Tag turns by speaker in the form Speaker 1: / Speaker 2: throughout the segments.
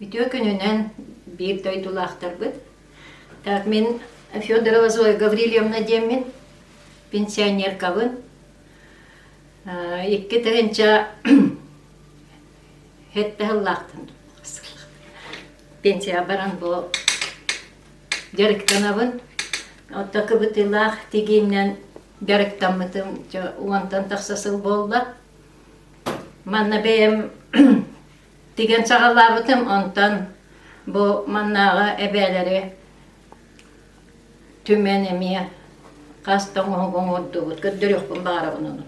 Speaker 1: Ütü gününden bir doydulaqtar bud. Так, мен Федорова Зоя Гаврильевна демен, пенсионер кавын. Икки тегенча хетте хыллақтын. Пенсия баран бо директорнавын. Оттакы бытылақ тегеннен директормытым, уантан тақсасыл болды. Манна бейім деген сағалабытым, онтан бу маннаға әбәлері түмен әмия қастан оңғын өттігіт, көддіріқпін бары оның.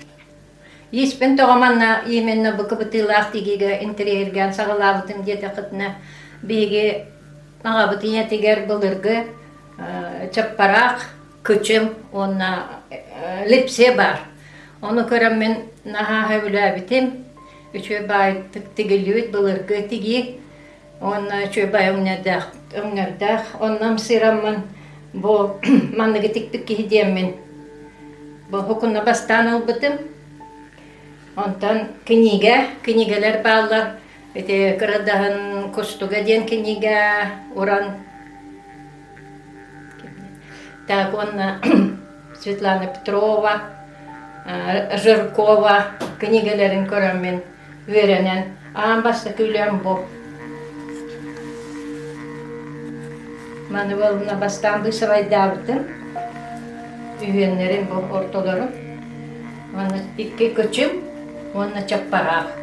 Speaker 1: Еспен тоғаманна еменна бұқы бұтылақ тегеге интерьерген сағалабытым деді қытына бейге маға бұтын етігер бұлырғы чаппарақ, күчім, онна липсе бар. Оны көрім мен наға хәвілі бітім, үші бай тігілуіт бұлырғы тігі, онна үші бай өңнердақ, оннам сырамын бұл манығы тікпік кейдемін. Бұл хұқына бастан албытым. Онтан книгелер баллар, кырадағын костуға ден книга уран. Так, онна Светлана Петрова, Жиркова, книгелерін көріммен веренен. Ағын баста күйлем бұл. Маны болуна бастан бысывай дабытым. Үйенлерін бұл ортоларым. Оны икки көчім, оны чаппарақ.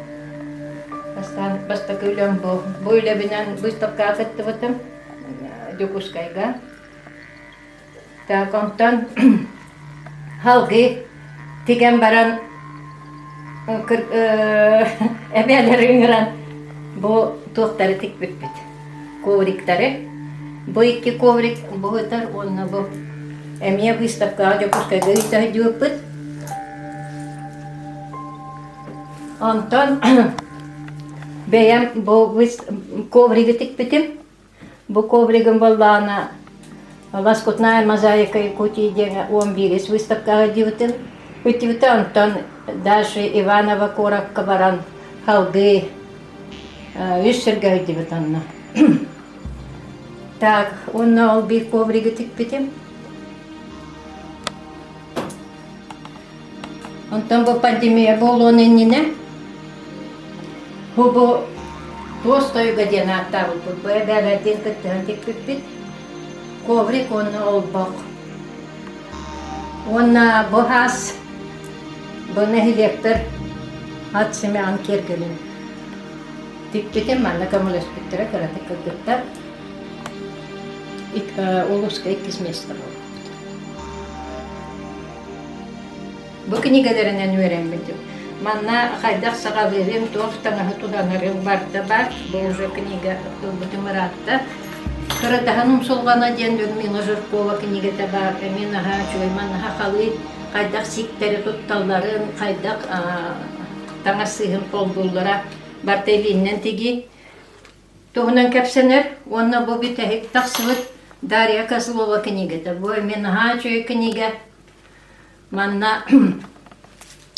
Speaker 1: Баста күйлем бұл. Бойлы бінен выставка атытты бұтым. Дюкускайға. Так, онтан халғы теген баран әбәлері үңіран бұл тоқтары тек бітпет. Ковриктары. Бұл икки коврик бұғытар, онна бұл әмия выставка Дюкускайға үйтағы дюппыт. Онтан бәйім бұл ковригі тек бітім. Бұл ковригін боллағына лоскутная мозаика Якутии деңі 11 выставкаға дивітін. Үтівіті онтан Даша Иванова Коровка баран халғы үссіргі дивітінна. Так, онна ол бір ковригі тікпетім. Онтан бұл пандемия бол оның нені. Бұл достойға ден аттабы бұл. Бұл әбәлерден күттіғын тікпетпет. Коврик онна ол бақ. Онна бұл хас, бұл нәхилектір атсыме анкергілін. Тікпетім манна камылас біттірі қараты күттір. Улуска 2 места болды. Бұл книгелерінен өрен білдім. Манна қайдақ саға верем, тоқтаңағы туданырым барды бар. Бұл уже книга бұтым ұратты. Қырадағаным солғана ден Людмила Жиркова книгеті бар. Мен аға жойман қалы қайдақ сиктері тұтталарын, қайдақ таңа сыйын қолдулыра бартелиннен тегі. Тоғынан кәпсенер, онна бұл бітәйік тақсылыт Дарья Козлова книгеті. Бұл мен аға жой книга. Манна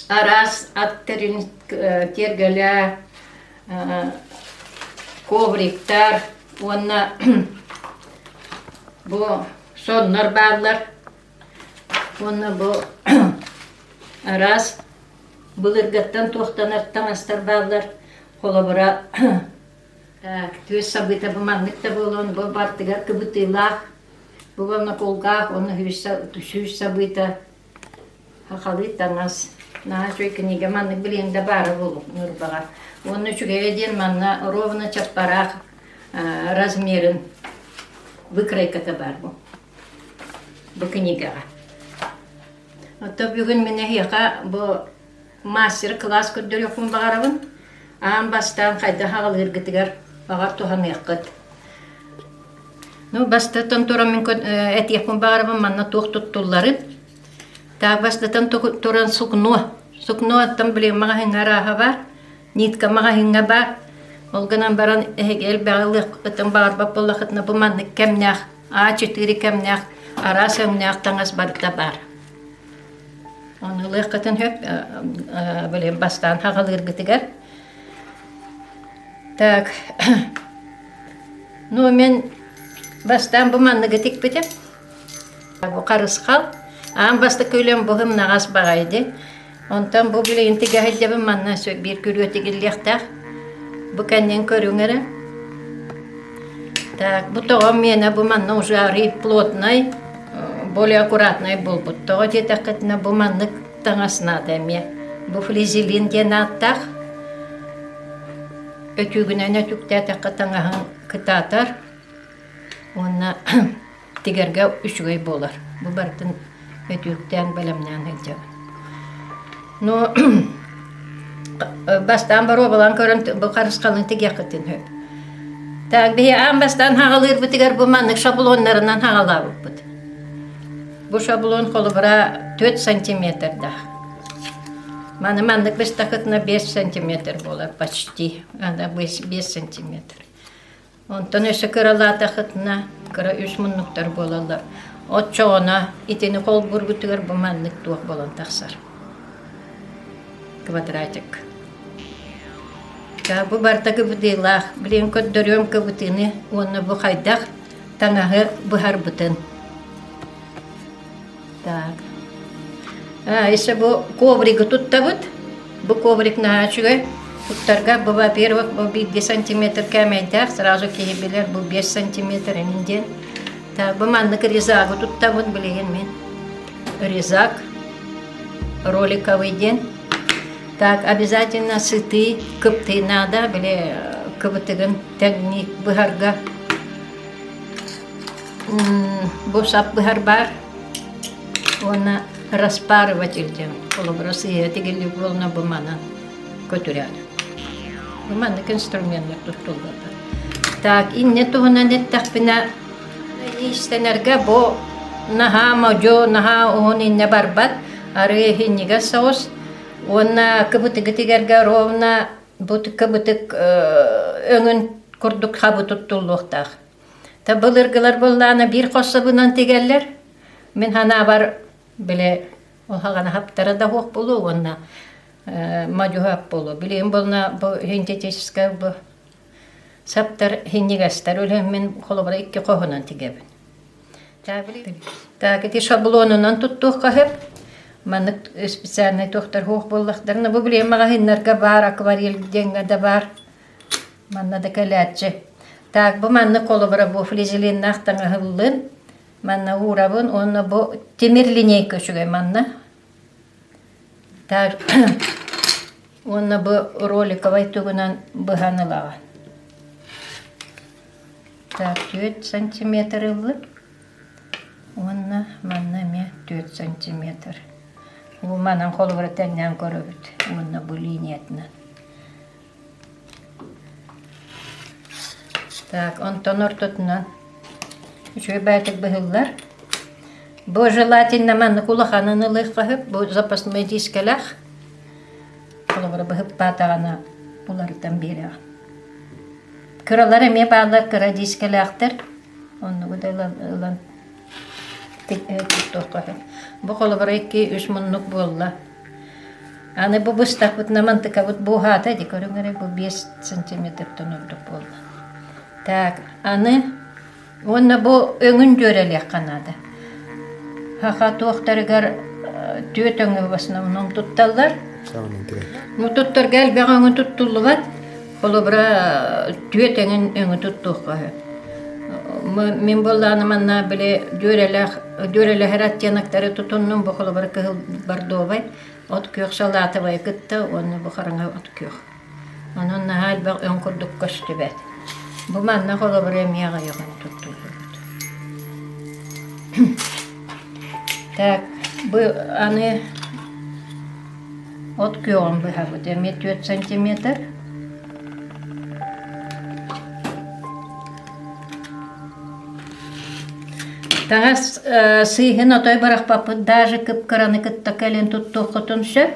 Speaker 1: арас аттерін тергілі ковриктар, онна бұл соннар бағлар, онна бұл арас бұлырғаттан тоқтанаттан астар бағлар, қолы бұра төз сабыта бұманлықта бұл, оны бұл бартығар күбітілақ, бұл оны қолғақ, оны хүш сабыта хақалы таңас. Наға жой книга манны білеңді бары бұл нұрбаға. Оны жүге еден манна ровно чаппарақ размерін выкрайката бар бұл. Бұл книгаға. Отто бүгін мене хеқа бұл мастер класс күрдір еқін бағарабын. Ағын бастан қайда хағыл ергітігер бағар туған еққыд. Бастатан тұрамен әт еқін бағарабын манна тоқ тұттуларын. Так, бастатан туран сукно. Сукно аттан білем маға хиңараға бар. Нитка маға хиңа бар. Олғанан баран әгел бәғылық ұттан бағар бап болақытына бұманны кәмнәқ. А4 кәмнәқ, арас өңнәқ таңыз барыта бар. Оны лықытын хөп, білем бастан хағалыр гітігер. Так, Ну, мен бастан bu manlığı tikpetim. Bu karıskal. Ağam basta köylem buhum nağas bağaydı. Ondan bu bile intigah edebim manna bir körüyor tigilliyakta. Bu kendin körüngere. Так, bu toğam mene bu manna ужарый, плотный, более аккуратный был. Bu toğa detaketne bu manlık tanasına demeye. Bu flizilin gene attaq. Ötügünen ötükte takı tanahın kıtatar. Ona tigerge üçgey bolar. Bu bartın ötükten belemnen edeceğim. No, bastan bar obalan körün bu karıskalın tigerketin höp. Tak bir an bastan hağalır bu tiger bu manlık şablonlarından hağalar bu. Bu şablon kolu bura 4 santimetre daha. Manlık biz takıtına 5 santimetre bolar почти. Anda 5 santimetre. Ondan öse kıralar takıtına kıra 3 munluklar bolarlar. O çoğuna itini kol burgutugar bu manlık tuğ bolan taksar. Kvadratik. Bu bartakı bu deylah. Bilin köddürüyorum kıvıtını. Onu bu haydak. Tanahı bu harbıtın. Так. Если bu коврик тут табыт, bu коврик нахачугай, туттарга bu во-первых, bu 1 сантиметр кәмәйдәк, сразу киебелер, bu 5 сантиметр инден. Так, bu маннык резагы тут табыт билеген мен. Резак роликовый ден. Так, обязательно сытый, кыптый надо, биле кыбытыгын тәгник быһарга. Bu sap bıhar бар. Ona распарывать edeceğim. Burası yetigilli bolna bu manan götürüyor. Bu manlık instrümanlar tutuldu. Tak, inne tuhuna net takpina istenerge bu naha mojo naha ohun inne barbat araya hinniga sos ona kıbıtık tigerge rovna bu kıbıtık öngün kurduk habı tutulluqtaq. Ta bılırgılar bollana bir qossabınan tigerler. Men hana var bile o hagana haptara da hoq bolu ona maju hap bolu bileyim bolna bu hintetiska bu saptar hinnigastar öyle men kolobra ikki qohunan tigebin. Ta kiti şablonundan tuttuq hep manık spesialny tohtar hoq bollaqtarna bu bileyim maga hinnarga bar akvarel denga da bar manna da kalatçı. Tak bu manna kolobra bu flizilin naqtanga hıllın manna uğrabın, onu bu temir lineyka şugay manna. Tar, onu bu rolikovay tuğunan bıhanılağın. Tar, 4 santimetre ıllı. Onu manna me 4 santimetre. Bu manan kolu var tenden korubut. Onu bu liniyetinden. Tak, ondan ortadan şöyle baytık bıhıllar. Bu jelatinle manı kulağanını lıqahıp, bu zapasnı diskelak. Kulağına bıhıp batağına bulardan beri. Kıraları me bağlar kıra diskelaktır. Onu bu da lan tuttuqahıp. Bu kulağına 2-3 munluk bolla. Anı bu bıstak butna mantıka but bu hata di körüngere bu 5 santimetre tonurduk bolla. Tak, anı onu bu öngün görelek kanadı. Haqa toqtargar tüötöngü basına onun tuttallar. Bu tuttar gel bir öngün tuttulluvat. Kolobra tüötöngün öngü tuttuqqa. Men bollany manna bile görele herat yanakları tutunnun bu kolobra kıl bardovay. Ot köq salatavay kıtta onu bu qaranga ot köq. Onun hal bak ön kurduk kaştübet. Bu manna kolobra miyaga yoğun tuttullur. Tak, bu anı ot köğün bu havı demet 4 santimetre. Tağız sıyhın otoy barak papı даже kıpkıranı kıtta kalın tuttuğu kutun şöp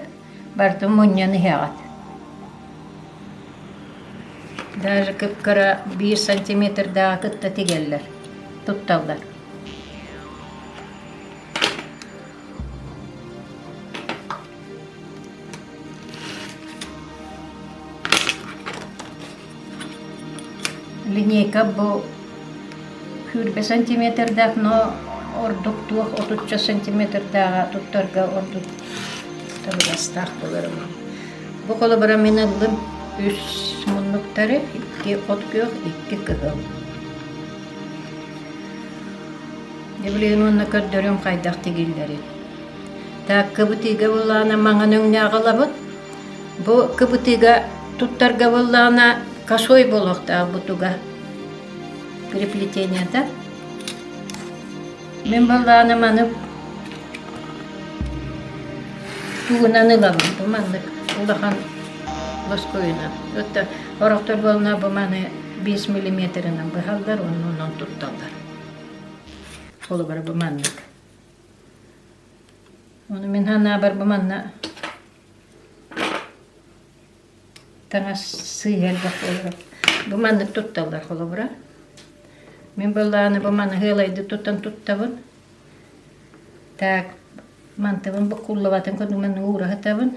Speaker 1: bardı munyanı heğat. Даже kıpkıra 1 santimetre daha kıtta tigeller, tuttallar. Lineyka bu Хүрбе сантиметрдак, но ордук туох 30 сантиметрдага туттарга ордук табыластах боларым. Бу колобара мен ыллым 3 муннуктары, 2 откөк, 2 кыгыл. Деблейін онна көрдөрüm қайдақ тегелдері. Так, кыбытыга боллана маңан өңне ағылабыт. Бу кыбытыга туттарга боллана косой болохта бутуга переплетенията. Мен боллана манып тугунан ылабым, бу мандык улахан лоскойына. Отта ороқтор болна бу маны 5 миллиметрынан быхалдар, оннан тутталдар. Қолы бар бу мандык. Оны мен хана бар бу манна таңа сыйгелбак болар. Бу мандык тутталдар қолы бара. Мен болланы бу маны хылайды туттан туттабын. Так, мантабын бу куллабатын көндү мен уурахатабын.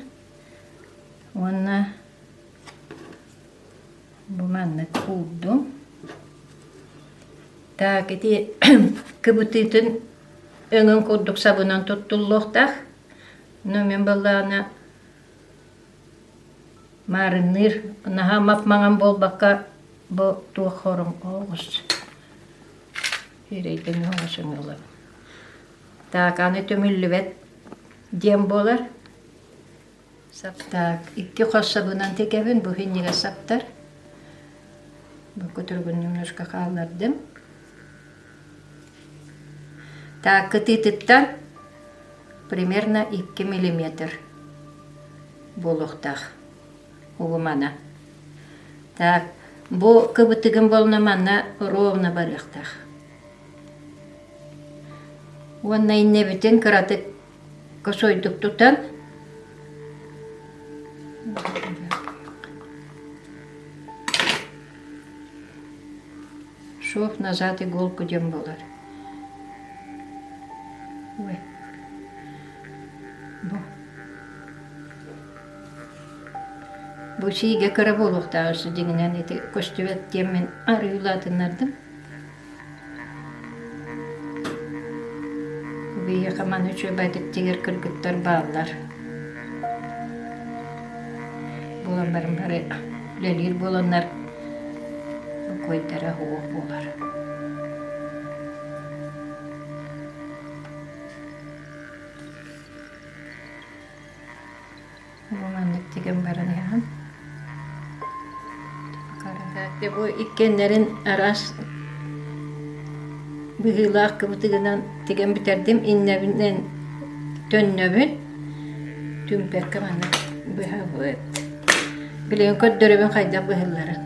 Speaker 1: Онна бу манны куудум. Так, эти кыбытытын өңөн курдук сабынан туттуллуктах. Но мен болланы марыныр, наха мапмаңан болбакка бу туох хорум оғыз. Хирейден оғызын олар. Так, аны төмүллүбет дем болар. Так, 2 қос сабынан текебін, бу хинниге саптар. Бу көтөргүн немножко қалардым. Так, кытытыттан примерно 2 миллиметр болуқтақ уғымана. Так, бу кыбытыгын болна манна ровно барықтақ. Онна инне бітен кыратык косойдук тутан. Шов назад иголку дем болар. Ой. Бу шиге кыра болуқта осы дегенен еті көстүбет демен арыйлатынардым. Бейе қаман үші бәдік тегер кіргіттар бағылар. Болан барын бары лелер боланар көйдері хуық болар. Боландық деген барын яғын. Бу иккенлерин арас быгылақ кыбытыгынан теген битердим, иннебинен төннөбүн түмпекке маны быхабыт. Билеген көддөрөбүн қайда быхылларын.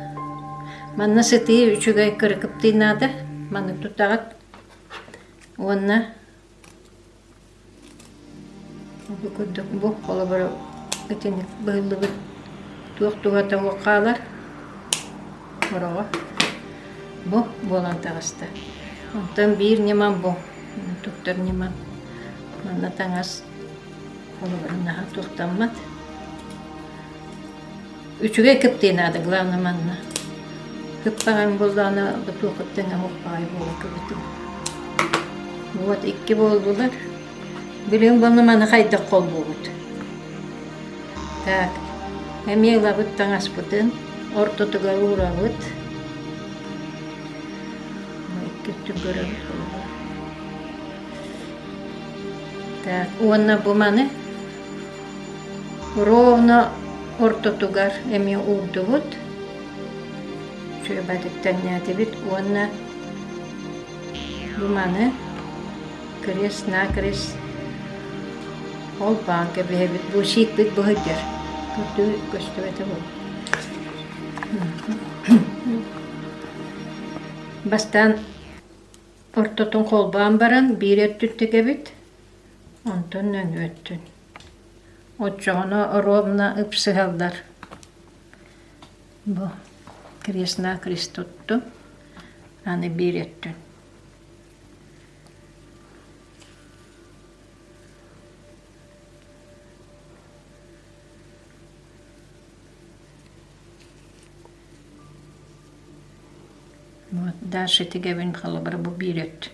Speaker 1: Манна сытыы үчүгай кырыкып тыйнады, маны туттағат. Онна бу көддөк бу қолы бары гытенек быхыллыбыт туақтуғата уақалар. Орого. Бу болан тағыста. Онтан бир неман бу. Туттар неман. Манна таңас қолы барынаға туқтанмат. Үчүге кіптейнады главны манна. Кіппаған болданы туқыттыңа оқпағай болы кібітім. Вот 2 болдулар. Білген болны маны қайдық қол болуд. Так. Әмеғла бұт таңас бұтын. Ортотуга уğrabıt. Kötü görüyoruz. Так, onunla bu manı ровно ортотугар эми урдубут. Şöyle badikten niyatibit. Onunla bu manı kres nakres ol banka behebit. Bu şik bit bu hıdır. Kötü gösterete bu. Бастан ортотун колбаан баран бир өттүттү кебит. Онтон өттүн. Отчоғына ровно ыпсыгалдар. Бу кресна крестотту. Аны бир өттүн. Вот, Даша тегебин халабара бу бирет.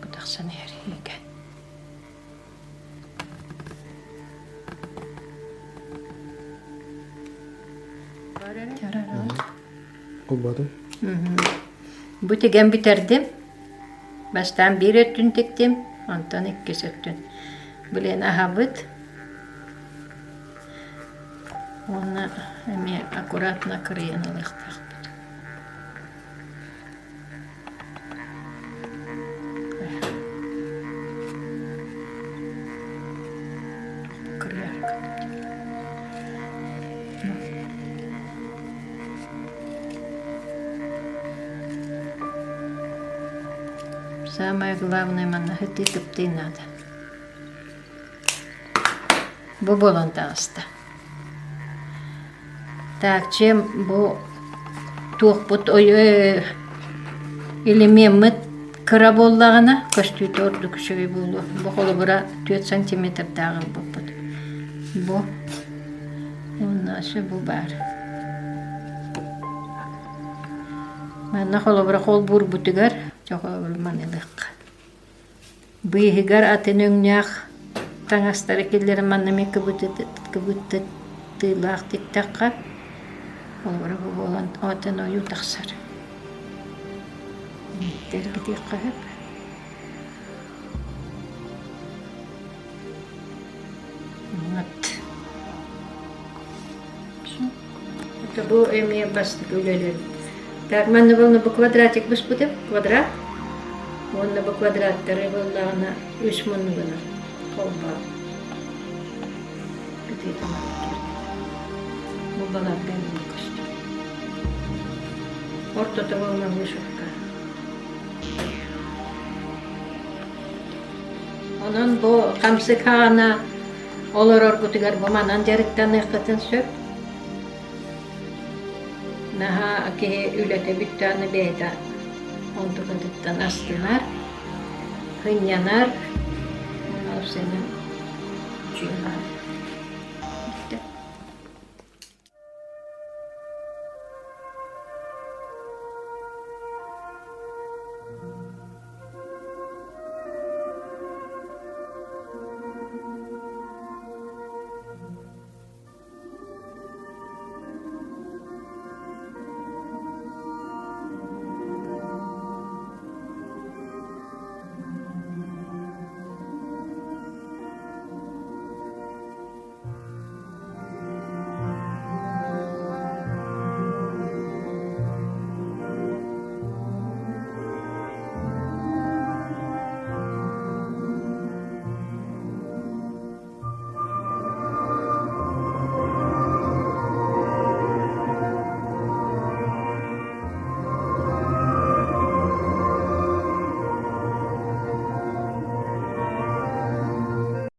Speaker 1: Budaksan her hege.
Speaker 2: Olmadı.
Speaker 1: Bu tegen bitirdim. Baştan bir öttün tektim. Ondan iki söttün. Bilen ahabıt. Ona emi akuratna kırıyan alıqtaq. Самое главное, манна хытытыпты надо. Bu bolantasta. Так, чем bu туохпут ой элемент кыра боллагына көстүй торду күшөй болу. Бу холобура 4 сантиметр дагы болпут. Бу оннасы бу бар. Манна холобура хол бур бутугар чоғыр манылық. Быйығығар атын өңнәқ таңастары келдері маннаме кібітті тылақ тектаққа олғыры болан атын ойу тақсар. Дәргіде қағып. Это бұл әмей басты көлелер. Так, манны болны бұл квадратик бұс бұдып, квадрат. Онна bu kvadratları bollağına 3 mınlığına kolba. Gıdıydı malikir. Bu balar benim kuştu. Ortada olma bu şokka. Onun bu kamsı kağına olur orgutugar bu manan jarıktan ıqıtın söp. Naha ki ülete büttanı beyda. Ondan astılar, hınyanar, ondan sonra